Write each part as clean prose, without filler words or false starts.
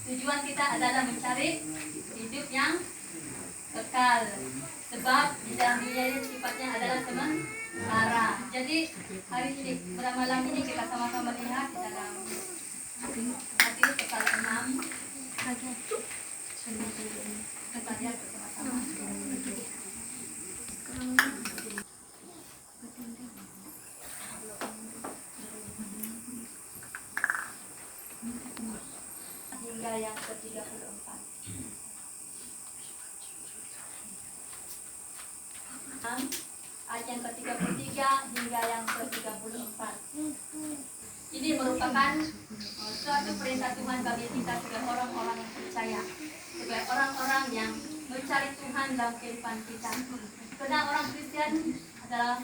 Tujuan kita adalah mencari hidup yang kekal. Sebab di dalam dunia ini sifatnya adalah sementara. Jadi hari ini, pada malam ini kita sama-sama melihat di dalam Kita lihat bersama-sama. Hingga yang ke-34. Ayat yang ke-33 hingga yang ke-34. Ini merupakan suatu perintah Tuhan bagi kita sebagai orang-orang yang percaya, sebagai orang-orang yang mencari Tuhan dalam kehidupan kita. Karena orang Kristen adalah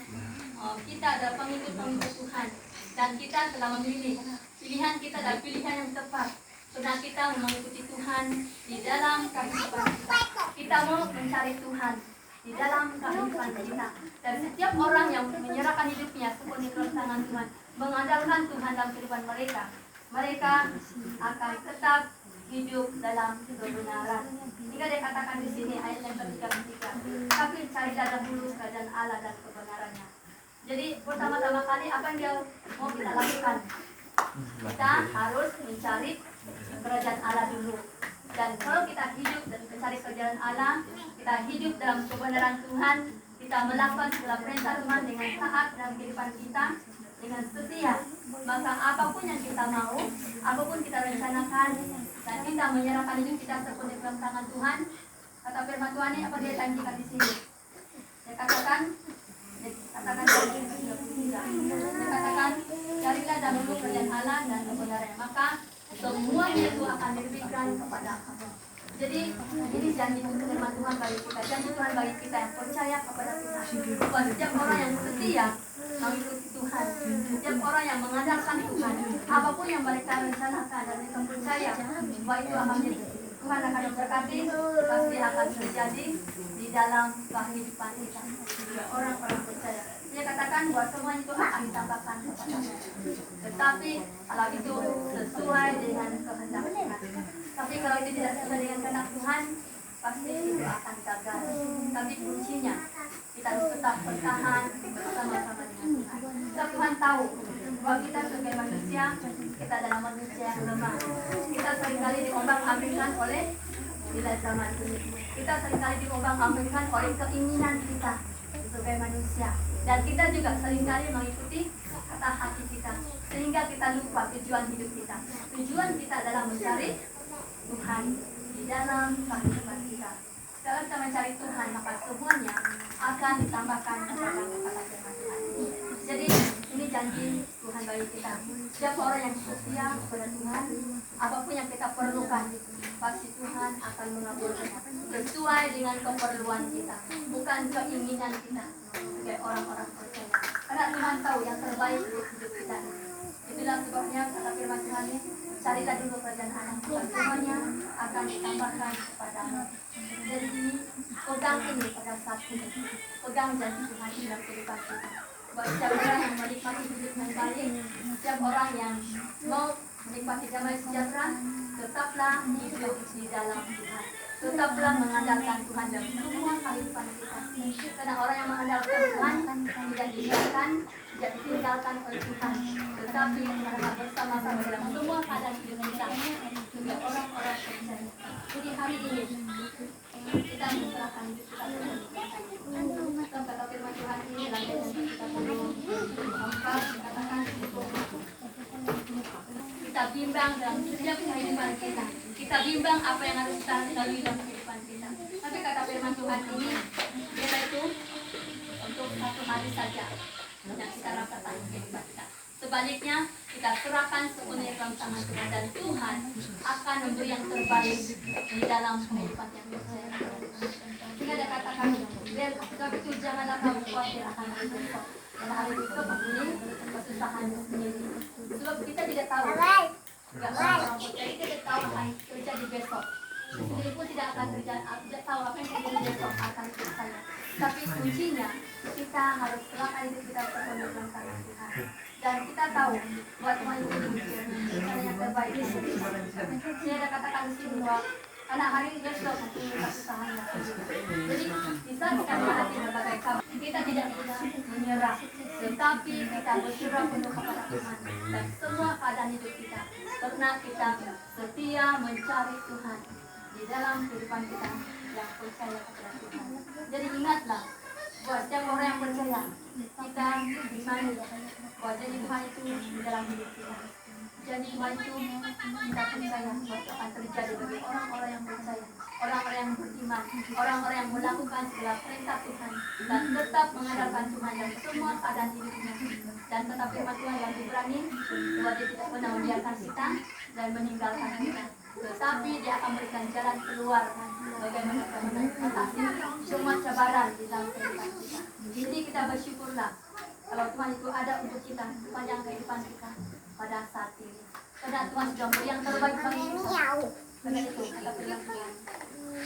kita adalah pengikut-pengikut Tuhan, dan kita telah memilih pilihan kita adalah pilihan yang tepat. Karena kita mengikuti Tuhan di dalam kehidupan kita. Kita mau mencari Tuhan di dalam kehidupan kita. Dan setiap orang yang menyerahkan hidupnya sepenuhnya ke tangan Tuhan, mengandalkan Tuhan dalam kehidupan mereka, mereka akan tetap hidup dalam kebenaran. Jika dia katakan di sini ayat yang ke-33, tapi carilah dahulu kerajaan Allah dan kebenarannya. Jadi pertama-tama kali apa yang dia mau kita lakukan? Kita harus mencari kerajaan Allah dulu. Dan kalau kita hidup dan mencari kerajaan Allah, kita hidup dalam kebenaran Tuhan, kita melakukan segala perintah Tuhan dengan taat dalam kehidupan kita, dengan setia, maka apapun yang kita mau, apapun kita rencanakan, dan kita menyerahkan hidup kita sepenuhnya dalam tangan Tuhan. Kata firman Tuhan ini apa dia janjikan di sini? Dia katakan dia katakan carilah dahulu kerajaan Allah dan kebenarannya, maka semuanya itu akan diberikan kepada kamu. Jadi ini janji firman Tuhan bagi kita, janji Tuhan bagi kita yang percaya kepada Tuhan. Buat setiap orang yang setia mengikuti Tuhan, setiap orang yang mengandalkan Tuhan, apapun yang mereka rencanakan dan mereka percaya bahwa itu akan Tuhan akan memberkati, pasti akan terjadi di dalam kehidupan kita. Orang-orang percaya. Dia katakan bahwa semua itu akan ditambahkan kepadamu. Tetapi kalau itu sesuai dengan kehendak Tuhan. Tapi kalau itu tidak sesuai dengan kehendak Tuhan, pasti itu akan gagal. Tapi kuncinya kita harus tetap bertahan bersama-sama dengan Tuhan. Sebab Tuhan tahu bahwa kita sebagai manusia, kita adalah manusia yang lemah. Kita seringkali diombang-ambingkan oleh nilai zaman ini. Kita seringkali diombang-ambingkan oleh keinginan kita sebagai manusia. Dan kita juga seringkali mengikuti kata hati kita, sehingga kita lupa tujuan hidup kita. Tujuan kita adalah mencari Tuhan di dalam kehidupan kita. Kalau kita mencari Tuhan, maka semuanya akan ditambahkan kepada firman Tuhan. Jadi ini janji Tuhan bagi kita. Setiap orang yang setia kepada Tuhan, apapun yang kita perlukan, pasti Tuhan akan mengabulkan sesuai dengan keperluan kita, bukan keinginan kita sebagai orang-orang percaya. Karena Tuhan tahu yang terbaik untuk hidup kita. Itulah sebabnya kata firman Tuhan ini, carilah dulu kerajaan Allah, semuanya akan ditambahkan kepadamu. Jadi ini, pegang ini pada saat ini, pegang janji Tuhan di dalam kehidupan kita. Buat setiap orang yang menikmati hidup yang baik, setiap orang yang mau menikmati damai sejahtera, tetaplah hidup di dalam Tuhan. Tetaplah mengandalkan Tuhan dalam semua kehidupan kita. Karena orang yang mengandalkan Tuhan tidak dibiarkan, tidak ditinggalkan oleh Tuhan, tetapi mereka bersama-sama dalam semua keadaan hidup kita juga orang-orang percaya. Jadi hari ini kita menyerahkan hidup kita kepada Tuhan. Kata firman Tuhan ini lanjut untuk kita katakan kita bimbang dalam setiap kehidupan kita. Kita bimbang apa yang harus kita lalui dalam kehidupan kita. Tapi kata firman Tuhan ini, dia itu untuk satu hari saja yang kita rasakan kehidupan kita. Sebaliknya, kita serahkan sepenuhnya dalam tangan Tuhan, dan Tuhan akan memberi yang terbaik di dalam kehidupan yang percaya. Jika dia katakan, sebab itu janganlah kamu khawatir akan hari besok. Karena hari besok ini kesusahan sendiri. Sebab kita tidak tahu. Tidak orang percaya, kita tidak tahu apa yang terjadi besok. Sendiri pun tidak akan terjadi, tidak tahu apa yang terjadi besok akan terjadi. Tapi kuncinya, kita harus serahkan hidup kita sepenuhnya dalam tangan Tuhan. Dan kita tahu bahwa Tuhan itu yang terbaik. Saya ada katakan di sini bahwa Karena hari ini besok mempunyai kesusahannya sendiri. Jadi di saat kita menghadapi berbagai kabar, kita tidak mudah menyerah, tetapi kita berserah penuh kepada Tuhan dan semua keadaan hidup kita, karena kita setia mencari Tuhan di dalam kehidupan kita yang percaya kepada Tuhan. Jadi ingatlah, buat setiap orang yang percaya, kita imani bahwa jadi Tuhan itu di dalam hidup kita. Jadi Tuhan itu kita percaya bahwa akan terjadi bagi orang-orang yang percaya, orang-orang yang beriman, orang-orang yang melakukan segala perintah Tuhan dan tetap mengandalkan Tuhan dalam semua keadaan hidupnya. Dan tetap firman Tuhan yang diberani bahwa Dia tidak pernah membiarkan kita dan meninggalkan kita, tetapi Dia akan memberikan jalan keluar bagaimana kita mengatasi semua cabaran di dalam kehidupan kita. Jadi kita bersyukurlah kalau Tuhan itu ada untuk kita sepanjang kehidupan kita pada saat ini. Karena Tuhan sudah memberi yang terbaik bagi kita. Karena itu kata firman Tuhan,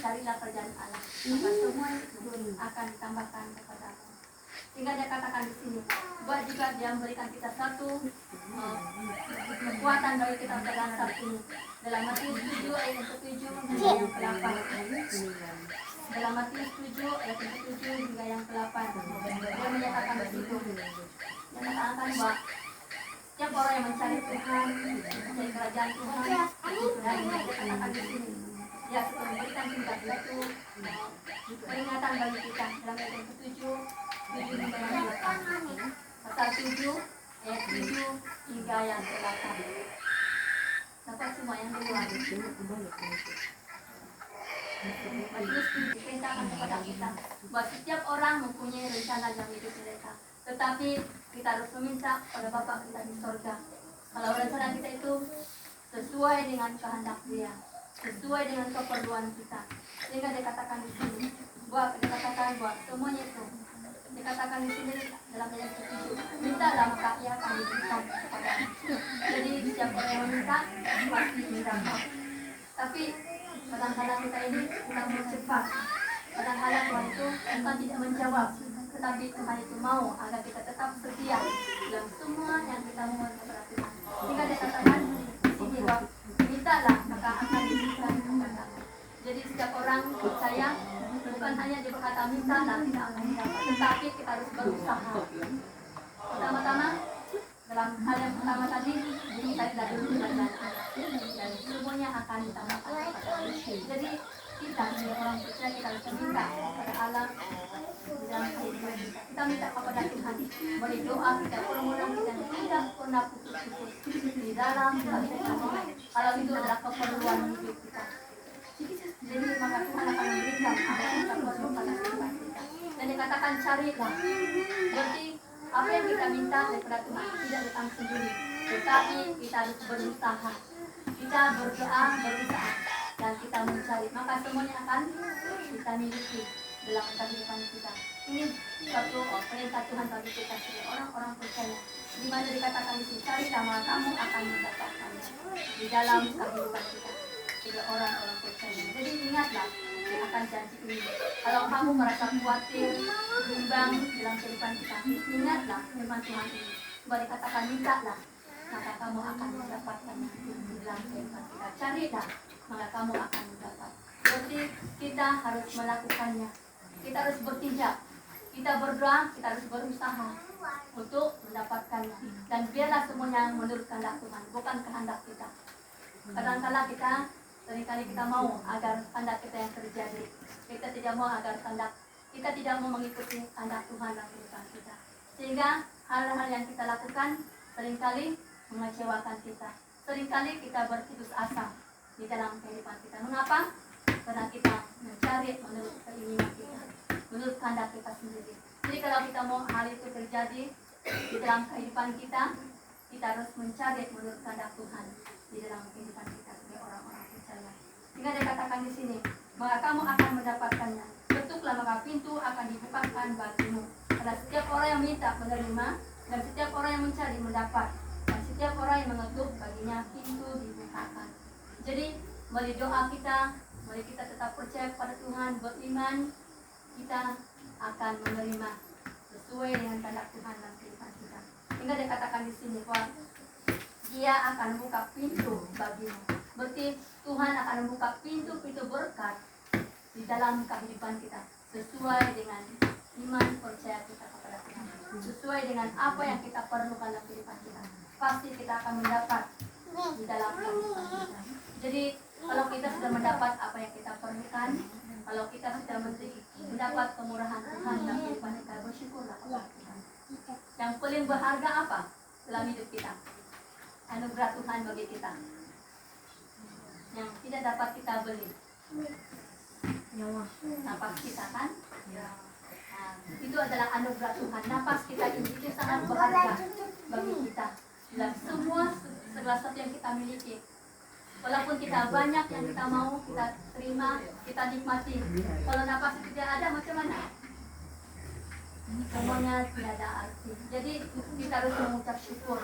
carilah kerajaan Allah, maka semua itu akan ditambahkan kepadamu. Sehingga Dia katakan di sini, buat jika Dia memberikan kita satu kekuatan bagi kita pada saat ini. Dalam Matius 7 ayat 7 hingga yang ke-8. Dalam Matius 7 ayat 7 hingga yang ke-8. Dia menyatakan di situ, dia mengatakan bahwa setiap orang yang mencari Tuhan, mencari kerajaan Tuhan, dan dia katakan di sini, Dia akan memberikan kita itu peringatan bagi kita. Dalam ayat 7 hingga yang ke-8. Pasal 7 ayat 7 hingga yang ke-8. Dapat semua yang keluar. Matius diperintahkan kepada kita bahwa setiap orang mempunyai rencana dalam hidup mereka, tetapi kita harus meminta pada Bapa kita di sorga kalau rencana kita itu sesuai dengan kehendak Dia, sesuai dengan keperluan kita. Sehingga dikatakan di sini bahwa semuanya itu dikatakan di sini dalam ayat 7, mintalah maka Ia akan diberikan kepadamu. Jadi setiap orang yang meminta pasti mendapat. Tapi kadang-kadang kita ini kita bercepat. Kadang-kadang Tuhan itu bukan tidak menjawab, tetapi Tuhan itu mau agar kita tetap setia dalam semua yang kita mohon kepada Tuhan. Sehingga dikatakan di sini bahwa mintalah maka akan diberikan kepadamu. Jadi setiap orang percaya bukan hanya dia berkata minta dan tidak akan dapat, tetapi kita harus berusaha. Pertama-tama dalam hal yang pertama tadi, kita tidak dulu dan semuanya akan ditambahkan kepada kita. Jadi kita sebagai orang percaya kita harus minta kepada Allah di dalam kehidupan kita. Kita minta kepada Tuhan, beri doa kita, permohonan kita tidak pernah putus-putus di dalam kehidupan kita. Kalau itu adalah keperluan hidup kita. Jadi maka Tuhan akan memberikan apa yang kita perlu pada kehidupan kita. Dan dikatakan carilah. Berarti apa yang kita minta daripada Tuhan tidak datang sendiri, tetapi kita harus berusaha. Kita berdoa, berusaha, dan kita mencari. Maka semuanya akan kita miliki dalam kehidupan kita. Ini satu perintah Tuhan bagi kita sebagai orang-orang percaya. Di mana dikatakan di sini, carilah maka kamu akan mendapatkannya di dalam kehidupan kita. Sebagai orang-orang percaya. Jadi ingatlah akan janji ini. Kalau kamu merasa khawatir, bimbang dalam kehidupan kita, ingatlah firman Tuhan ini. Bahwa dikatakan mintalah, maka kamu akan mendapatkannya di dalam kehidupan kita. Carilah, maka kamu akan mendapat. Berarti kita harus melakukannya. Kita harus bertindak. Kita berdoa, kita harus berusaha untuk mendapatkannya. Dan biarlah semuanya menurut kehendak Tuhan, bukan kehendak kita. Kadang-kadang seringkali kita mau agar kehendak kita yang terjadi. Kita tidak mau agar kita tidak mau mengikuti kehendak Tuhan dalam kehidupan kita. Sehingga hal-hal yang kita lakukan seringkali mengecewakan kita. Seringkali kita berputus asa di dalam kehidupan kita. Mengapa? Karena kita mencari menurut keinginan kita, menurut kehendak kita sendiri. Jadi kalau kita mau hal itu terjadi di dalam kehidupan kita, kita harus mencari menurut kehendak Tuhan di dalam kehidupan kita sebagai orang-orang percaya. Sehingga dikatakan di sini, maka kamu akan mendapatkannya. Ketuklah maka pintu akan dibukakan bagimu. Karena setiap orang yang minta menerima, dan setiap orang yang mencari mendapat, dan setiap orang yang mengetuk baginya pintu dibukakan. Jadi melalui doa kita, mari kita tetap percaya kepada Tuhan, beriman, kita akan menerima sesuai dengan kehendak Tuhan dalam kehidupan kita. Hingga dikatakan di sini bahwa Dia akan buka pintu bagimu. Berarti Tuhan akan membuka pintu-pintu berkat di dalam kehidupan kita sesuai dengan iman percaya kita kepada Tuhan, sesuai dengan apa yang kita perlukan dalam kehidupan kita. Pasti kita akan mendapat di dalam kehidupan kita. Jadi kalau kita sudah mendapat apa yang kita perlukan, kalau kita sudah mendapat kemurahan Tuhan dalam kehidupan kita, bersyukurlah kepada Tuhan. Yang paling berharga apa dalam hidup kita? Anugerah Tuhan bagi kita yang tidak dapat kita beli. Napas kita kan? Nah, itu adalah anugerah Tuhan. Napas kita ini itu sangat berharga bagi kita. Dan semua segala sesuatu yang kita miliki, walaupun kita banyak yang kita mau, kita terima, kita nikmati. Kalau napas itu tidak ada, macam mana? Semuanya tidak ada arti. Jadi kita harus mengucap syukur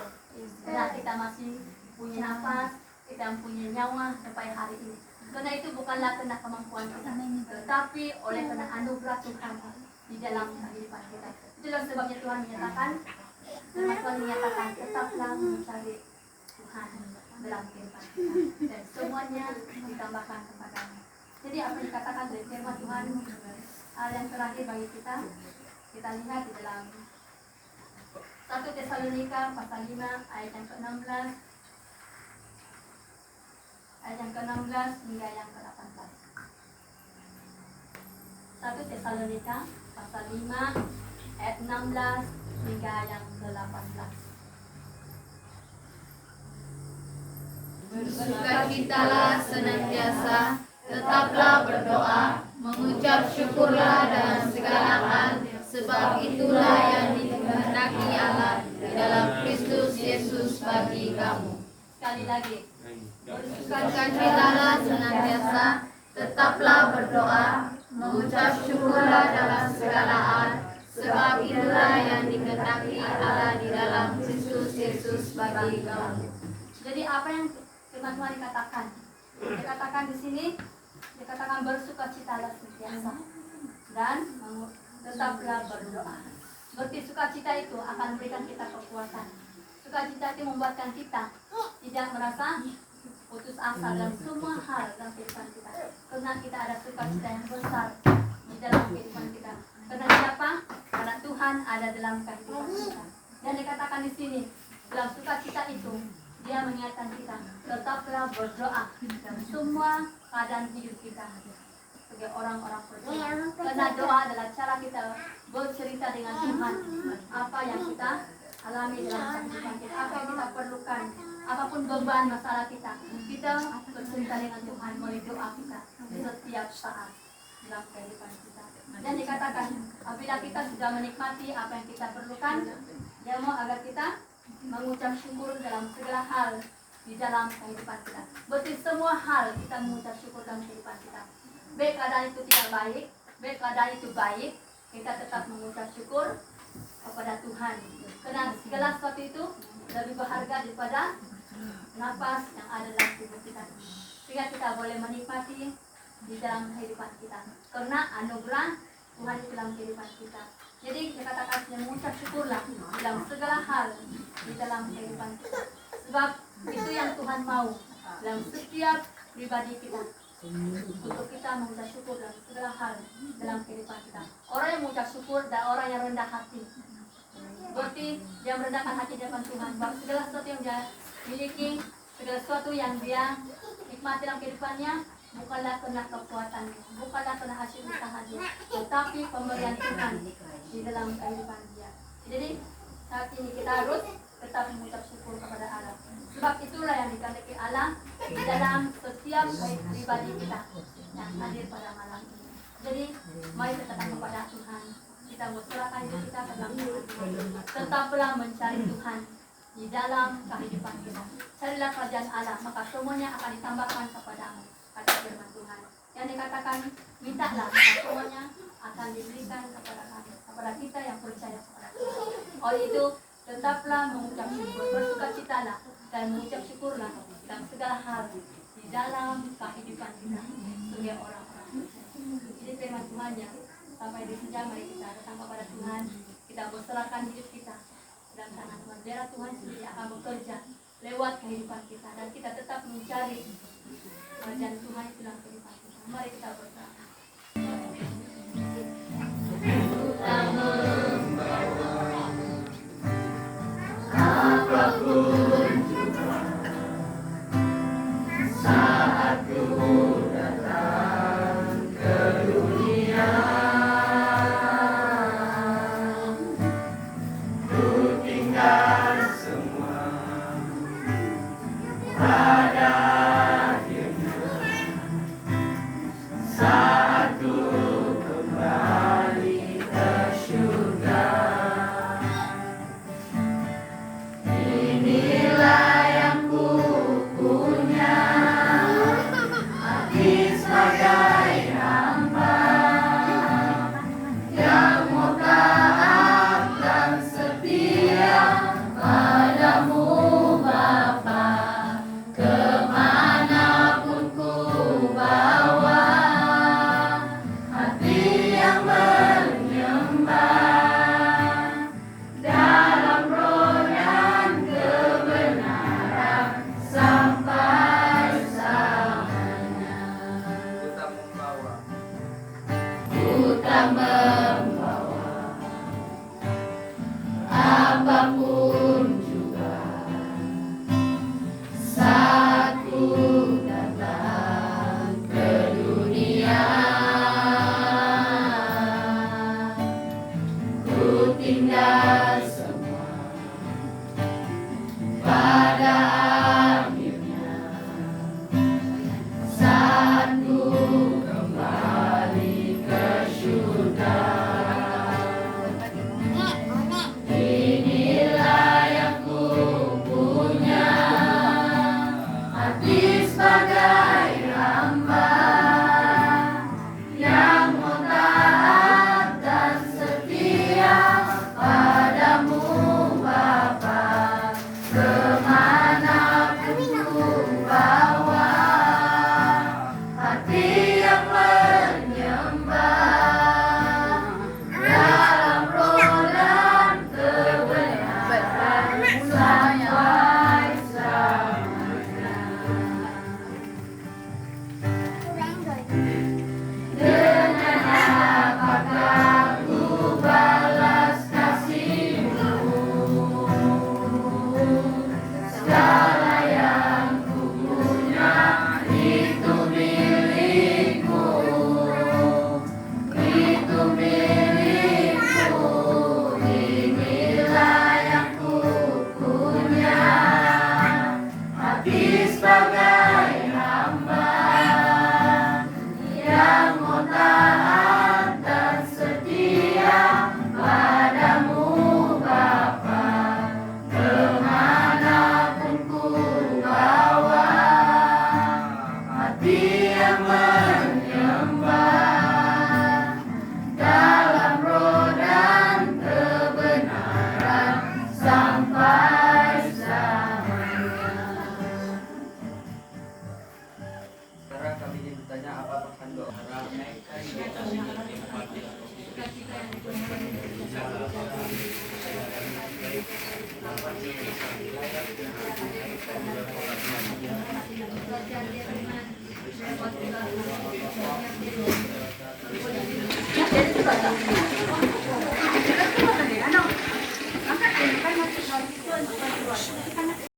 karena kita masih punya nafas, kita punya nyawa sampai hari ini. Karena itu bukanlah karena kemampuan kita, tetapi oleh karena anugerah Tuhan di dalam kehidupan kita. Itulah sebabnya Tuhan menyatakan, Tuhan menyatakan tetaplah mencari Tuhan dalam kehidupan kita, dan semuanya ditambahkan kepadamu. Jadi apa yang dikatakan dari firman Tuhan, yang terakhir bagi kita lihat di dalam 1 Tesalonika pasal 5 ayat yang ke-16, ayat yang ke-16 hingga yang ke-18. 1 Tesalonika pasal 5 ayat 16 hingga yang ke-18. Bersukacitalah senantiasa, tetaplah berdoa, mengucap syukurlah dalam segala hal, sebab itulah yang dikehendaki Allah di dalam Kristus Yesus bagi kamu. Sekali lagi. Bersukacitalah senantiasa, tetaplah berdoa, mengucap syukurlah dalam segala hal, sebab itulah yang dikehendaki Allah di dalam Kristus Yesus bagi kamu. Jadi apa yang firman Tuhan dikatakan? Dikatakan di sini, dikatakan bersukacitalah senantiasa dan tetaplah berdoa. Berarti sukacita itu akan memberikan kita kekuatan. Sukacita itu membuatkan kita tidak merasa putus asa dalam semua hal dalam kehidupan kita. Karena kita ada sukacita yang besar di dalam kehidupan kita. Karena siapa? Karena Tuhan ada dalam kehidupan kita. Dan dikatakan di sini, dalam sukacita itu Dia mengingatkan kita tetaplah berdoa dalam semua keadaan hidup kita sebagai orang-orang percaya. Karena doa adalah cara kita bercerita dengan Tuhan apa yang kita alami dalam kehidupan kita, apa yang kita perlukan, apapun beban masalah kita bercerita dengan Tuhan melalui doa kita setiap saat dalam kehidupan kita. Dan dikatakan apabila kita sudah menikmati apa yang kita perlukan, Dia mau agar kita mengucap syukur dalam segala hal di dalam kehidupan kita. Berarti semua hal kita mengucap syukur dalam kehidupan kita. Baik keadaan itu tidak baik, baik keadaan itu baik, kita tetap mengucap syukur kepada Tuhan. Karena segala sesuatu itu lebih berharga daripada nafas yang ada dalam tubuh kita. Sehingga kita boleh menikmati di dalam kehidupan kita. Karena anugerah Tuhan di dalam kehidupan kita. Jadi dikatakan mengucap syukurlah dalam segala hal di dalam kehidupan kita. Sebab itu yang Tuhan mau dalam setiap pribadi kita. Untuk kita mengucap syukur dalam segala hal dalam kehidupan kita. Orang yang mengucap syukur dan orang yang rendah hati. Berarti dia merendahkan hati di depan Tuhan. Bahwa segala sesuatu yang dia miliki, segala sesuatu yang dia nikmati dalam kehidupannya, bukanlah karena kekuatannya, bukanlah karena hasil usaha dia, tetapi pemberian Tuhan di dalam kehidupan dia. Jadi saat ini kita harus tetap mengucap syukur kepada Allah. Sebab itulah yang dikehendaki Allah di dalam setiap pribadi kita yang hadir pada malam ini. Jadi mari kita datang kepada Tuhan. Kita berserahkan hidup kita ke dalam Tuhan. Tetaplah mencari Tuhan di dalam kehidupan kita. Carilah kerajaan Allah, maka semuanya akan ditambahkan kepadamu, kata firman Tuhan. Yang dikatakan mintalah, maka semuanya akan diberikan kepada kami, kepada kita yang percaya kepada Tuhan. Oleh itu tetaplah mengucap syukur, bersukacitalah dan mengucap syukurlah dalam segala hal di dalam kehidupan kita sebagai orang-orang percaya. Jadi firman Tuhan ya, sampai di sini mari kita datang kepada Tuhan, kita berserahkan hidup kita dalam tangan Tuhan. Biarlah Tuhan sendiri akan bekerja lewat kehidupan kita dan kita tetap mencari Kerajaan Tuhan itu dalam kehidupan kita. Mari kita berdoa. Jadi